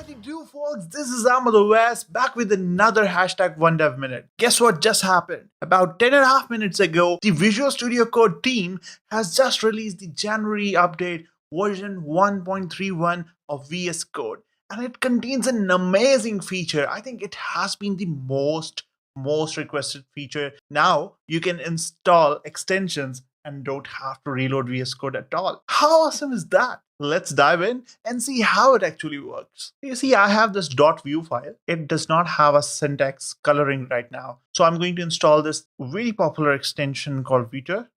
What you do, folks? This is Ahmed West back with another hashtag #OneDevMinute. Guess what just happened? About 10.5 minutes ago, the Visual Studio Code team has just released the January update version 1.31 of VS Code, and it contains an amazing feature. I think it has been the most requested feature. Now you can install extensions and don't have to reload VS Code at all. How awesome is that? Let's dive in and see how it actually works. You see, I have this .view file. It does not have a syntax coloring right now. So I'm going to install this very popular extension called Viter.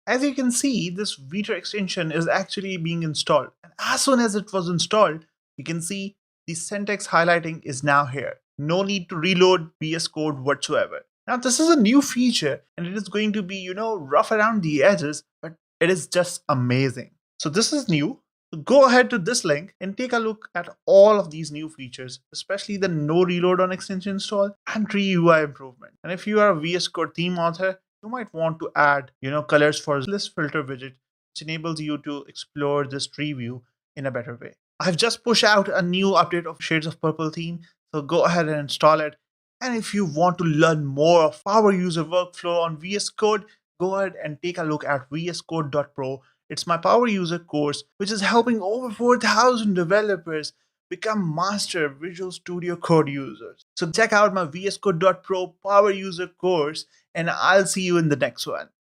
As you can see, this Viter extension is actually being installed. And as soon as it was installed, you can see the syntax highlighting is now here. No need to reload VS Code whatsoever. Now, this is a new feature and it is going to be, rough around the edges, but it is just amazing. So this is new. So go ahead to this link and take a look at all of these new features, especially the no reload on extension install and tree UI improvement. And if you are a VS Code theme author, you might want to add, colors for list filter widget, which enables you to explore this tree view in a better way. I've just pushed out a new update of Shades of Purple theme, so go ahead and install it. And if you want to learn more of Power User workflow on VS Code, go ahead and take a look at VSCode.pro. It's my Power User course, which is helping over 4,000 developers become master Visual Studio Code users. So check out my VSCode.pro Power User course, and I'll see you in the next one.